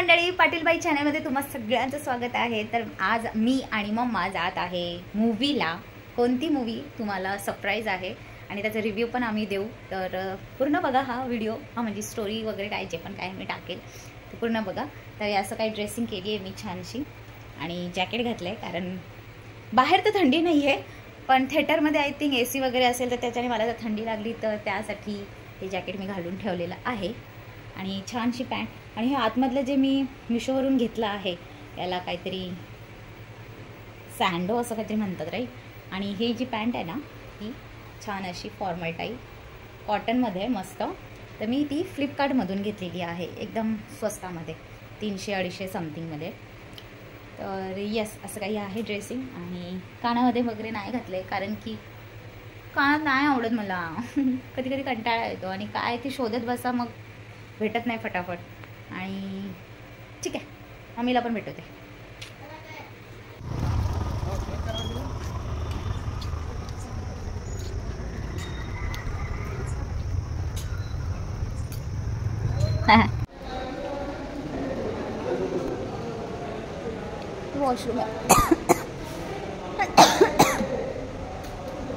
मंडळी, पाटीलबाई चॅनलमध्ये तुम्हा सगळ्यांचं स्वागत आहे। तर आज मी आणि मम्मा जात आहे मूवीला। कोणती मूवी तुम्हाला सरप्राईज आहे आणि त्याचा रिव्ह्यू पण आम्ही देऊ। तर पूर्ण बघा हा व्हिडिओ, म्हणजे स्टोरी वगैरे काय जे पण काय मी टाकेल ते पूर्ण बघा। तर असं काही ड्रेसिंग केली आहे मी छानशी आणि जॅकेट घातलं आहे, कारण बाहेर तर थंडी नाही आहे, पण थिएटरमध्ये आय थिंक AC वगैरे असेल तर त्याच्याने मला जर थंडी लागली तर त्यासाठी हे जॅकेट मी घालून ठेवलेलं आहे। आणि छानशी पॅन्ट, आणि हे आतमधलं जे मी मिशोवरून घेतलं आहे याला काहीतरी सँडो असं काहीतरी म्हणतात राईट। आणि ही जी पॅन्ट आहे ना ही छान अशी फॉर्मल टाईप कॉटनमध्ये आहे मस्त। तर मी ती फ्लिपकार्टमधून घेतलेली आहे एकदम स्वस्तामध्ये, 300-250 समथिंगमध्ये। तर यस, असं काही आहे ड्रेसिंग। आणि कानामध्ये वगैरे नाही घातलं आहे, कारण की कानात नाही आवडत मला कधी कधी कंटाळा येतो आणि काय ती शोधत बसा, मग भेटत नाही फटाफट। आणि ठीक आहे, मम्मीला पण भेटवते। Washroom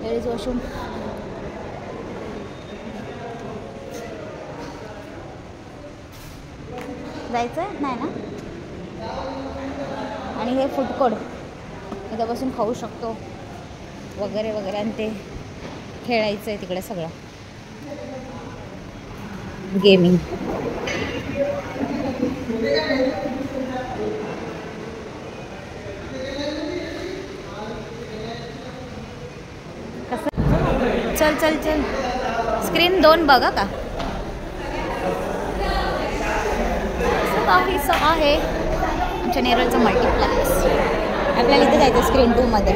ladies washroom. जायचं नाही ना। आणि हे फूड कोर्ट, इथं बसून खाऊ शकतो वगैरे वगैरे, आणि ते खेळायचं आहे तिकडे सगळं गेमिंग। कसं चल चल चल, स्क्रीन 2 बघा का काहीसं आहे आमच्या नेरळचं मल्टीप्लेक्स। आपल्याला इथे जायचं स्क्रीन 2 मध्ये।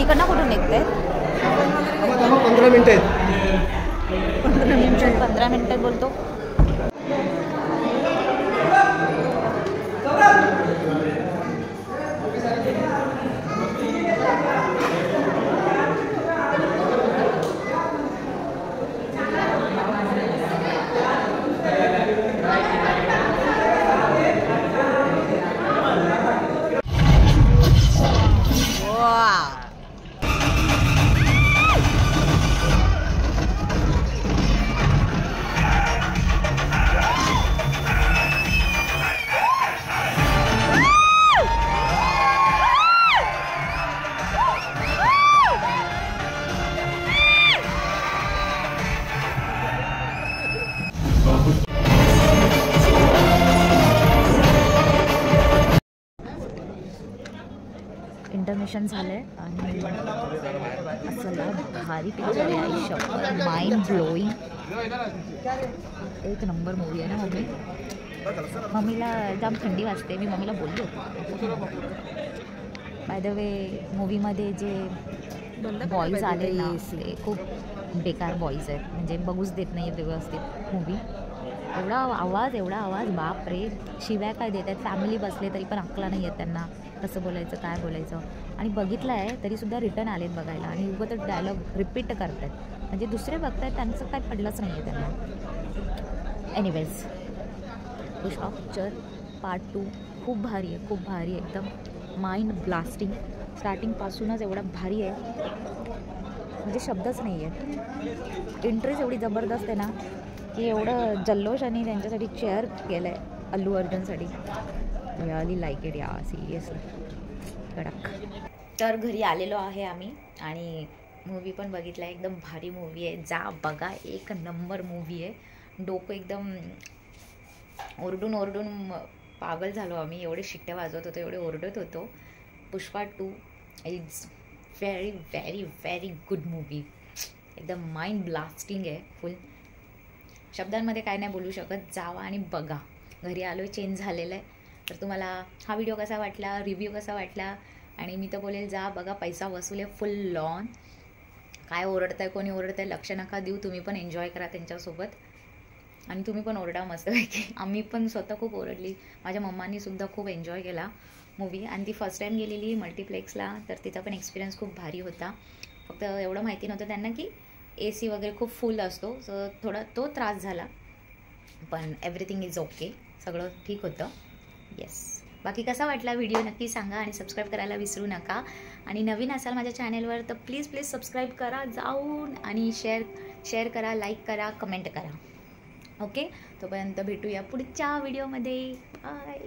इकडनं कुठून निघते? 15 मिनिटं आहेत। 15 मिनिटं बोलतो। इंटरमिशन झालंय आणि असला भारी पिक्चर आहे, आयुष्य माइंड ब्लोईंग, एक नंबर मूवी आहे ना मम्मी। मम्मीला जाम थंडी वाजते, मी मम्मीला बोलली होती। बाय द वे, मूवीमध्ये जे बॉईज आले ना ते खूप बेकार बॉईज आहेत, म्हणजे बघूच देत नाही आहेत व्यवस्थित मूवी। एवढा आवाज बाप रे, शिव्या काय देत आहेत, फॅमिली बसले तरी पण अक्कला नाही आहेत त्यांना, कसं बोलायचं काय बोलायचं। आणि बघितलं आहे तरीसुद्धा रिटर्न आलेत बघायला, आणि उगं तर डायलॉग रिपीट करत आहेत, म्हणजे दुसरे बघतायत त्यांचं काय पडलंच नाही आहे त्यांना। एनिवेज, पुष्पा पिक्चर पार्ट 2 खूप भारी आहे, खूप भारी आहे, एकदम माइंड ब्लास्टिंग। स्टार्टिंगपासूनच एवढा भारी आहे, म्हणजे शब्दच नाही आहे। एंट्रीज एवढी जबरदस्त आहे ना की एवढं जल्लोषाने त्यांच्यासाठी चेअर केलं आहे अल्लू अर्जुनसाठी। रिअली लाईक इट या, सिरियसली कडक। तर घरी आलेलो आहे आम्ही आणि मूवी पण बघितला, एकदम भारी मूवी आहे, जा बघा, एक नंबर मूवी आहे। डोकं एकदम ओरडून ओरडून पागल झालो आम्ही, एवढे शिट्ट्या वाजवत होतो, एवढे ओरडत होतो। Pushpa 2 is very very very good movie, एकदम माइंड ब्लास्टिंग आहे फुल। शब्दांमध्ये काय नाही बोलू शकत, जावा आणि बघा। घरी आलो आहे, चेंज झालेलं आहे। तर तुम्हाला हा व्हिडिओ कसा वाटला, रिव्ह्यू कसा वाटला? आणि मी तर बोलेल जा बघा, पैसा वसूल आहे फुल लॉन। काय ओरडताय, कोणी ओरडताय लक्ष नका देऊ, तुम्ही पण एन्जॉय करा त्यांच्यासोबत, आणि तुम्ही पण ओरडा मस्तपैकी। आम्ही पण स्वतः खूप ओरडली, माझ्या मम्मानीसुद्धा खूप एन्जॉय केला मूवी, आणि ती फर्स्ट टाईम गेलेली मल्टीप्लेक्सला, तर तिचा पण एक्सपिरियन्स खूप भारी होता। फक्त एवढं माहिती नव्हतं त्यांना की AC वगैरे खूप फुल असतो, सो थोडा तो त्रास झाला। पण एव्हरीथिंग इज ओके, सगळं ठीक होतं. येस. बाकी कसा वाटला व्हिडिओ नक्की सांगा आणि सबस्क्राईब करायला विसरू नका. आणि नवीन असाल माझ्या चॅनलवर तर प्लीज सबस्क्राईब करा जाऊन, आणि शेअर करा, लाईक करा, कमेंट करा. ओके, तोपर्यंत भेटूया पुढच्या व्हिडिओमध्ये. बाय.